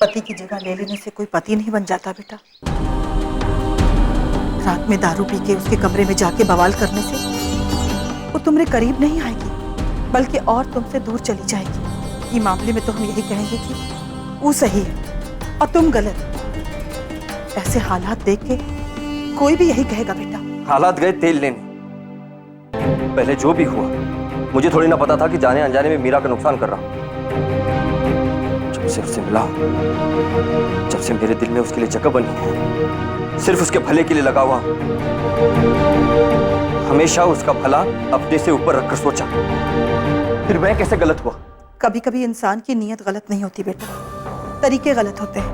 पति की जगह ले लेने से कोई पति नहीं बन जाता बेटा। रात में दारू पी के उसके कमरे में जाके बवाल करने से वो तुम्हारे करीब नहीं आएगी, बल्कि और तुमसे दूर चली जाएगी। ये मामले में तो हम यही कहेंगे कि वो सही है और तुम गलत। ऐसे हालात देख के कोई भी यही कहेगा बेटा। हालात गए तेल लेने। पहले जो भी हुआ मुझे थोड़ी ना पता था कि जाने अनजाने में मीरा का नुकसान कर रहा हूं। जब से उससे मिला, जब से मेरे दिल में उसके लिए जगह बनी है, सिर्फ उसके भले के लिए लगा हुआ, हमेशा उसका भला अपने से ऊपर रखकर सोचा। फिर मैं कैसे गलत हुआ? कभी कभी इंसान की नीयत गलत नहीं होती बेटा, तरीके गलत होते हैं।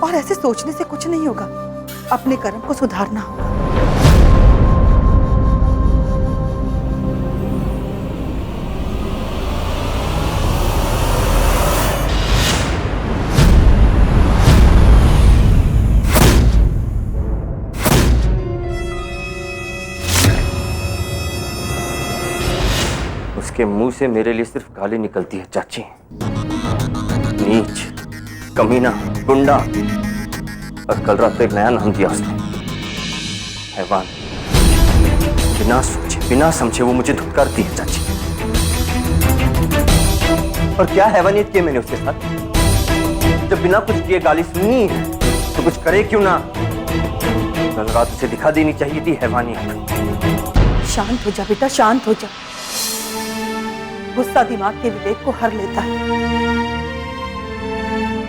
और ऐसे सोचने से कुछ नहीं होगा, अपने कर्म को सुधारना होगा। उसके मुंह से मेरे लिए सिर्फ गाली निकलती है चाची। नीच, कमीना, गुंडा, और कल रात को एक नया नाम दिया उसने, हैवान। बिना सोचे बिना समझे वो मुझे धुतकारती है चाची। और क्या हैवानियत की मैंने उसके साथ? जब बिना कुछ किए गाली सुनी तो कुछ करे क्यों ना? कल रात उसे दिखा देनी चाहिए थी हैवानियत। शांत हो जा बेटा, शांत हो जा। गुस्सा दिमाग के विवेक को हर लेता है,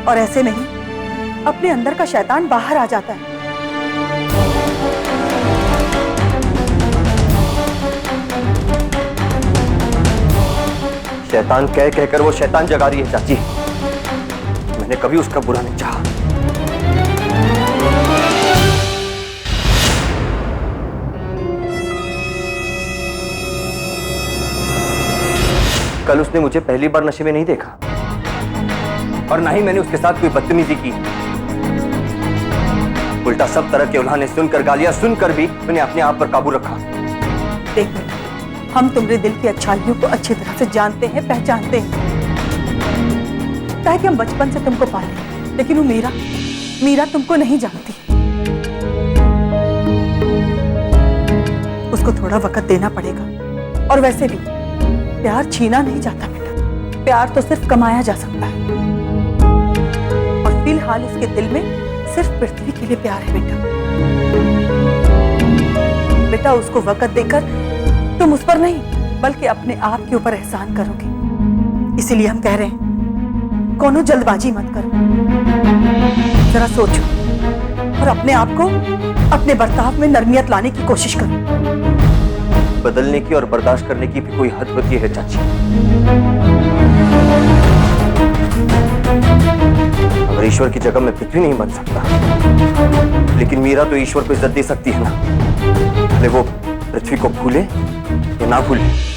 और ऐसे नहीं अपने अंदर का शैतान बाहर आ जाता है। शैतान कह कहकर वो शैतान जगा रही है चाची। मैंने कभी उसका बुरा नहीं चाहा। कल उसने मुझे पहली बार नशे में नहीं देखा, और ना ही मैंने उसके साथ कोई बदतमीजी की। उल्टा सब तरह के उल्हाने सुनकर, गालियां सुनकर भी मैंने अपने आप पर काबू रखा। देख बेटा, हम तुम्हारे दिल की अच्छाइयों को अच्छी तरह से जानते हैं, पहचानते हैं। कि हम बचपन से तुमको पाले, लेकिन वो मीरा तुमको नहीं जानती। उसको थोड़ा वक्त देना पड़ेगा। और वैसे भी प्यार छीना नहीं जाता बेटा, प्यार तो सिर्फ कमाया जा सकता है। और फिलहाल उसके दिल में सिर्फ पृथ्वी के लिए प्यार है बेटा। बेटा उसको वक्त देकर तुम उस पर नहीं, बल्कि अपने आप के ऊपर एहसान करोगे। इसीलिए हम कह रहे हैं, कोनो जल्दबाजी मत करो, जरा सोचो और अपने आप को, अपने बर्ताव में नरमियत लाने की कोशिश करो। बदलने की और बर्दाश्त करने की भी कोई हद होती है चाची। अगर ईश्वर की जगह मैं पृथ्वी नहीं बन सकता, लेकिन मीरा तो ईश्वर को इज्जत दे सकती है ना। भले वो पृथ्वी को भूले या ना भूले।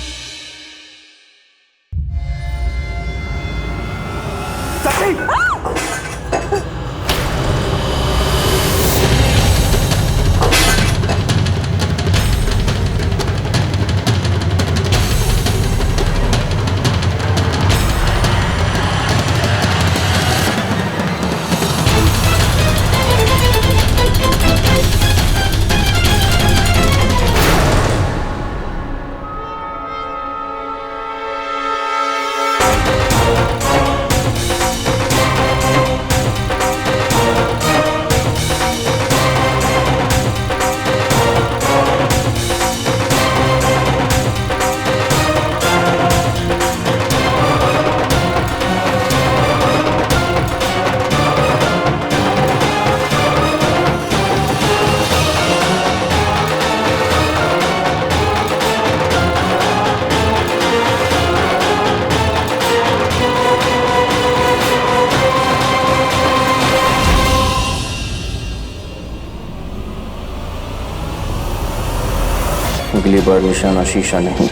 अगली बार निशाना शीशा नहीं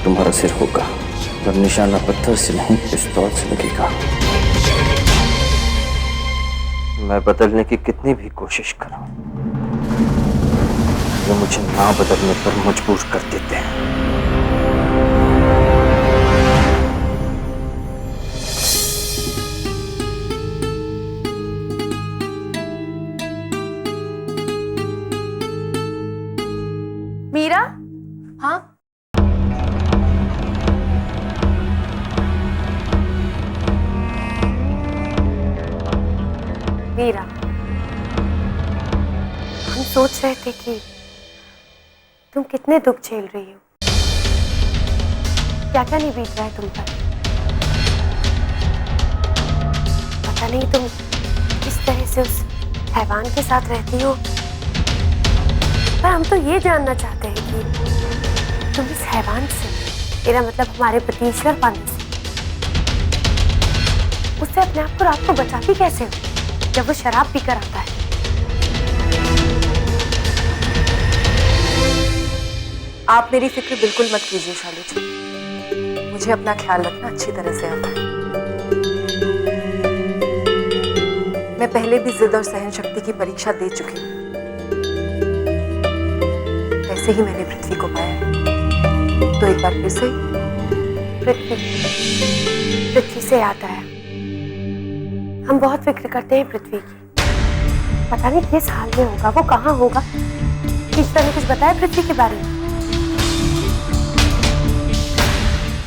तुम्हारा सिर होगा, और निशाना पत्थर से नहीं पिस्तौल से लगेगा। मैं बदलने की कितनी भी कोशिश करूं, वो मुझे ना बदलने पर मजबूर कर देते हैं। मीरा। हाँ, मीरा, हम सोच रहे थे कि तुम कितने दुख झेल रही हो, क्या क्या नहीं बीत रहा है तुम पर। पता नहीं तुम किस तरह से उस हैवान के साथ रहती हो, पर हम तो ये जानना चाहते हैं कि तुम इस हैवान से, मेरा मतलब हमारे पति ईश्वर पांडे से, उससे अपने आप को रात को बचाती कैसे हो जब वो शराब पीकर आता है। आप मेरी फिक्र बिल्कुल मत कीजिए शालू जी, मुझे अपना ख्याल रखना अच्छी तरह से आता है। मैं पहले भी जिद और सहन शक्ति की परीक्षा दे चुकी हूँ, ऐसे ही मैंने पृथ्वी को पाया है। तो एक बार फिर से पृथ्वी से आता है। हम बहुत फिक्र करते हैं पृथ्वी की, पता नहीं किस हाल में होगा, वो कहाँ होगा। ईश्वर ने कुछ बताया पृथ्वी के बारे में?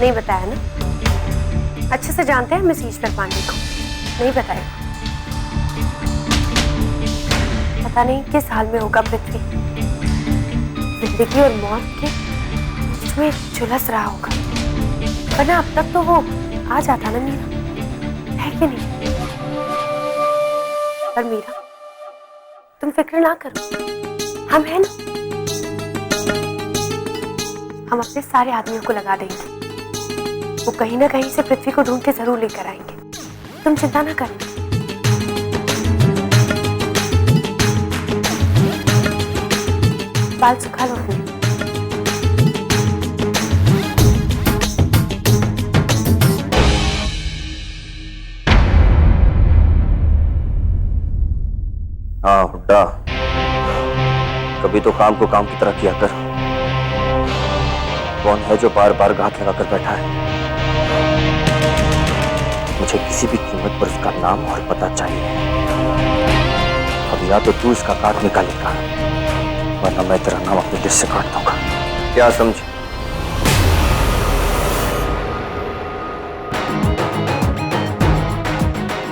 नहीं बताया ना? अच्छे से जानते हैं मिस ईश्वर पांडे को, नहीं बताया। पता नहीं किस हाल में होगा पृथ्वी, जिंदगी और मौत के बीच में झुलस रहा होगा, वरना अब तक तो वो आ जाता ना मीरा, है कि नहीं? पर मीरा, तुम फिक्र ना करो, हम हैं ना, हम अपने सारे आदमियों को लगा देंगे, वो कहीं ना कहीं से पृथ्वी को ढूंढ के जरूर लेकर आएंगे, तुम चिंता ना करो। बाल सुखा लो अपने। हाँ हुड्डा, कभी तो काम को काम की तरह किया कर। कौन है जो बार बार घात लगाकर बैठा है? मुझे किसी भी कीमत पर उसका नाम और पता चाहिए। अब या तो तू इसका काट निकालेगा, वरना मैं तेरा नाम अपने लिस्ट से काट दूंगा। क्या समझे?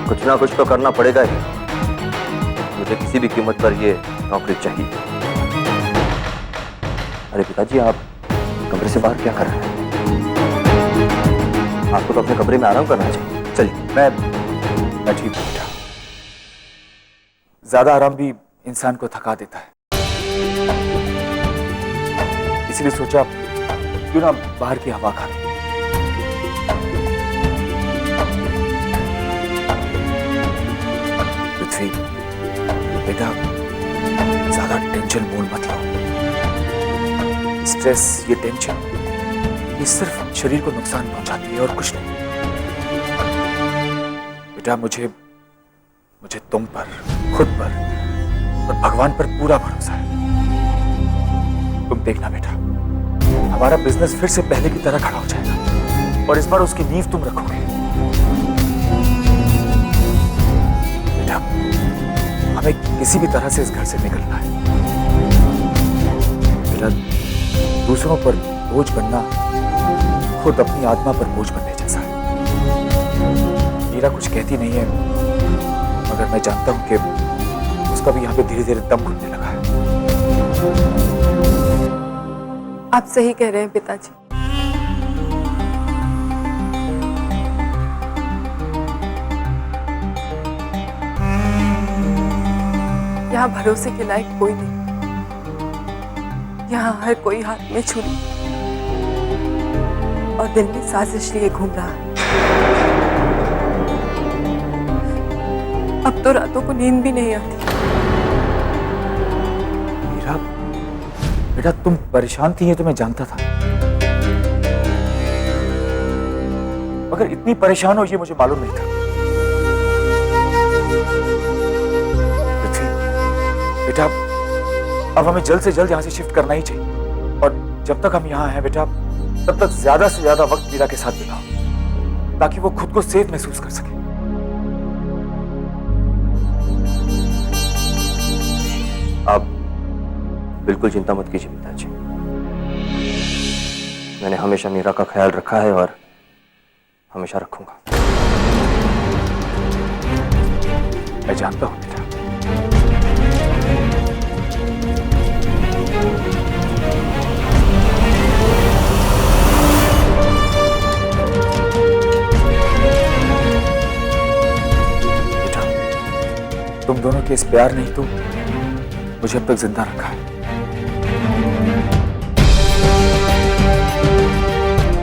कुछ ना कुछ तो करना पड़ेगा ही। मुझे किसी भी कीमत पर ये नौकरी चाहिए। अरे पिताजी, आप कमरे से बाहर क्या कर रहे हैं? आपको तो अपने कमरे में आराम करना चाहिए। चलिए। मैं ठीक हूँ बेटा, ज्यादा आराम भी इंसान को थका देता है, इसलिए सोचा क्यों ना बाहर की हवा खा लूं। पृथ्वी बेटा, ज्यादा टेंशन मोल मत लो। स्ट्रेस, ये टेंशन, ये सिर्फ शरीर को नुकसान पहुंचाती है और कुछ नहीं। बेटा, मुझे तुम पर, खुद पर और भगवान पर पूरा भरोसा है। तुम देखना बेटा, हमारा बिजनेस फिर से पहले की तरह खड़ा हो जाएगा और इस बार उसकी नींव तुम रखोगे। बेटा, हमें किसी भी तरह से इस घर से निकलना है। बेटा, दूसरों पर बोझ बनना खुद अपनी आत्मा पर बोझ बनने जैसा है। मीरा कुछ कहती नहीं है, मगर मैं जानता हूं कि उसका भी यहाँ पे धीरे धीरे दम घुटने लगा है। आप सही कह रहे हैं पिताजी। यहाँ भरोसे के लायक कोई नहीं। यहाँ हर कोई हाथ में छुरी और दिल में साजिश लिए घूम रहा है। अब तो रातों को नींद भी नहीं आती। मीरा, बेटा तुम परेशान थी, ये तो मैं जानता था, मगर इतनी परेशान हो ये मुझे मालूम नहीं था। पृथ्वी बेटा, अब हमें जल्द से जल्द यहाँ से शिफ्ट करना ही चाहिए, और जब तक हम यहाँ हैं बेटा, तब तक ज्यादा से ज्यादा वक्त मीरा के साथ बिताओ, ताकि वो खुद को सेफ महसूस कर सके। आप बिल्कुल चिंता मत कीजिए पिताजी, मैंने हमेशा मीरा का ख्याल रखा है और हमेशा रखूंगा। मैं जानता हूं मीरा। बेटा, तुम दोनों के इस प्यार ने ही तो मुझे अब तक जिंदा रखा है।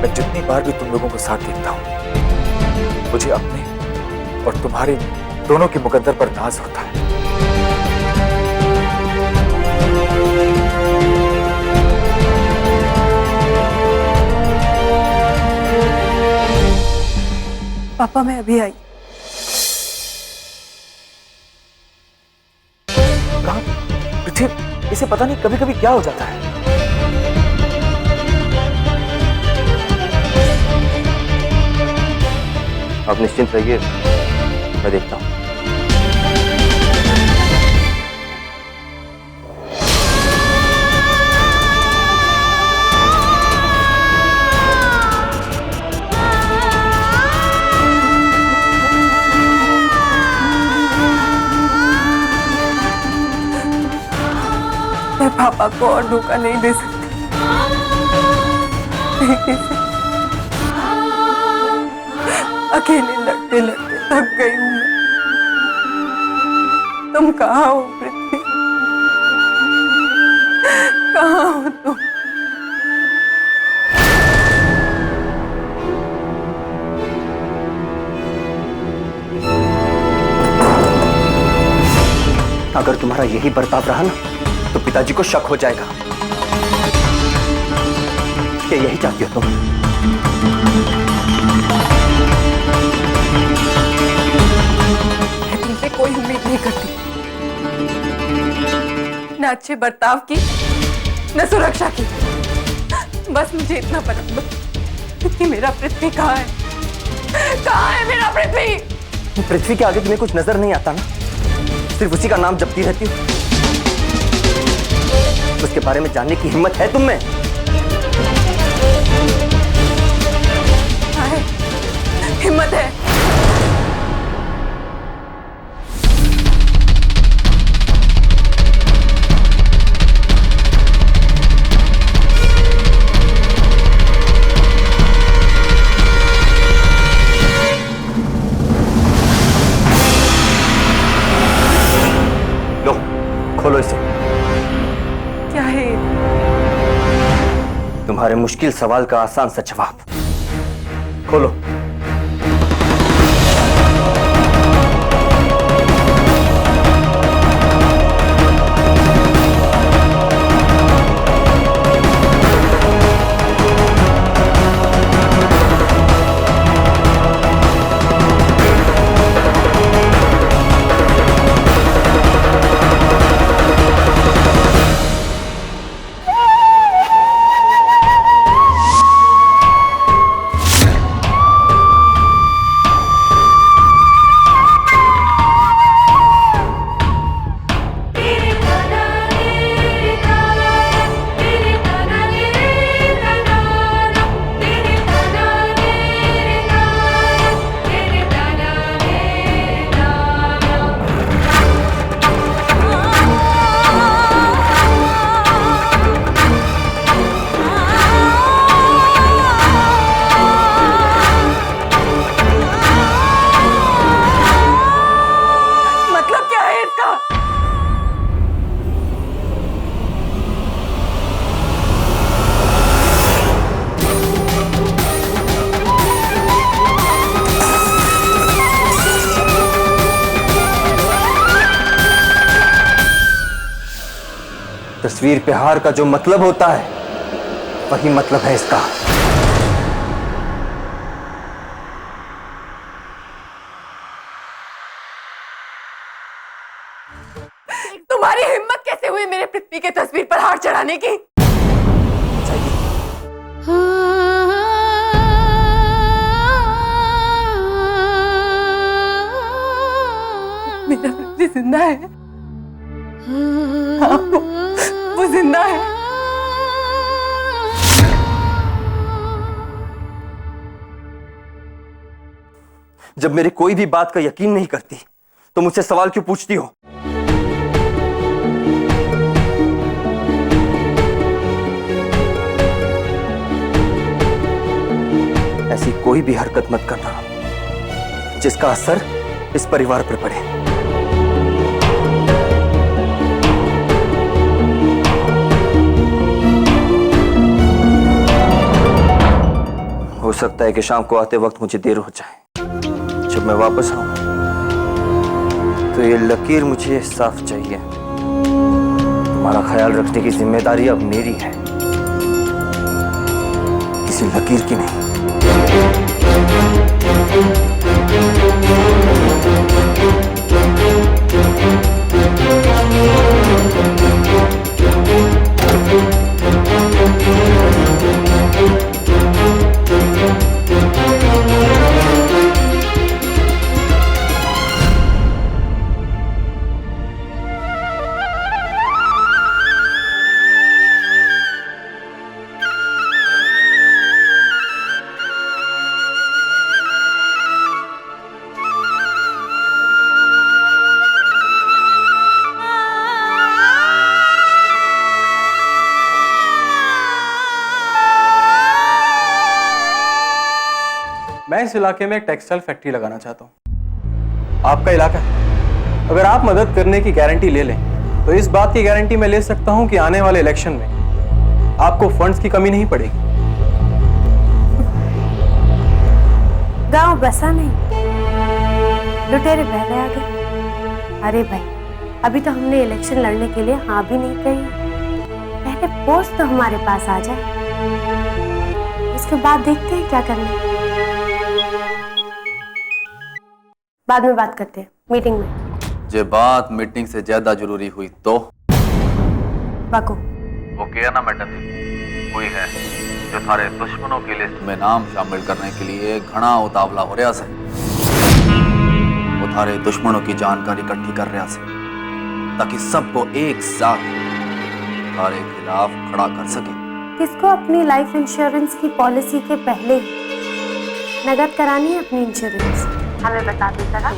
मैं जितनी बार भी तुम लोगों को साथ देखता हूं, मुझे अपने और तुम्हारे दोनों के मुकद्दर पर नाज होता है। पापा मैं अभी आई। कहाँ? पृथ्वी, इसे पता नहीं कभी कभी क्या हो जाता है। आप निश्चिंत रहिए, मैं देखता हूं। मैं पापा को और धोखा नहीं दे सकती। अकेले लड़ते लड़ते थक गई हूं मैं। तुम कहाँ हो पृथ्वी? कहाँ हो तुम? अगर तुम्हारा यही बर्ताव रहा ना तो पिताजी को शक हो जाएगा कि यही चाहती हो तुम। मैं तुमसे कोई उम्मीद नहीं करती, न अच्छे बर्ताव की न सुरक्षा की। बस मुझे इतना पता दो कि मेरा पृथ्वी कहाँ है? कहाँ है मेरा पृथ्वी? पृथ्वी के आगे तुम्हें कुछ नजर नहीं आता ना, सिर्फ उसी का नाम जपती रहती हो। उसके बारे में जानने की हिम्मत है तुम में? हिम्मत है। लो, खोलो इसे। क्या है? तुम्हारे मुश्किल सवाल का आसान सा जवाब। खोलो। तस्वीर पे हार का जो मतलब होता है वही मतलब है इसका। तुम्हारी हिम्मत कैसे हुई मेरे पृथ्वी के तस्वीर पर हार चढ़ाने की? मेरा पृथ्वी जिंदा है। हाँ, वो जिंदा है। जब मेरी कोई भी बात का यकीन नहीं करती तो मुझसे सवाल क्यों पूछती हो? ऐसी कोई भी हरकत मत करना जिसका असर इस परिवार पर पड़े। हो सकता है कि शाम को आते वक्त मुझे देर हो जाए। जब मैं वापस आऊं तो ये लकीर मुझे साफ चाहिए। तुम्हारा ख्याल रखने की जिम्मेदारी अब मेरी है, किसी लकीर की नहीं। मैं इस इलाके में एक टेक्सटाइल फैक्ट्री लगाना चाहता हूँ। आपका इलाका है, अगर आप मदद करने की गारंटी ले लें तो इस बात की गारंटी मैं ले सकता हूँ कि आने वाले इलेक्शन में आपको फंड्स की कमी नहीं पड़ेगी। गांव बसा नहीं, लुटेरे पहले आ गए। अरे भाई, अभी तो हमने इलेक्शन लड़ने के लिए हाँ भी नहीं कही। पहले पोस्ट तो हमारे पास आ जाए, उसके बाद देखते हैं क्या करना है। बाद में बात करते हैं, मीटिंग में। जे बात मीटिंग से ज्यादा जरूरी हुई तो बाको वो किया ना मैडम जी, कोई है जो थारे दुश्मनों की लिस्ट में नाम शामिल करने के लिए घना उतावला हो रहा से। वो थारे दुश्मनों की जानकारी इकट्ठी कर रहा से ताकि सबको एक साथ थारे खिलाफ खड़ा कर सके। किसको अपनी लाइफ इंश्योरेंस की पॉलिसी के पहले ही नगद करानी है अपनी इंश्योरेंस? हमें बता देता ना।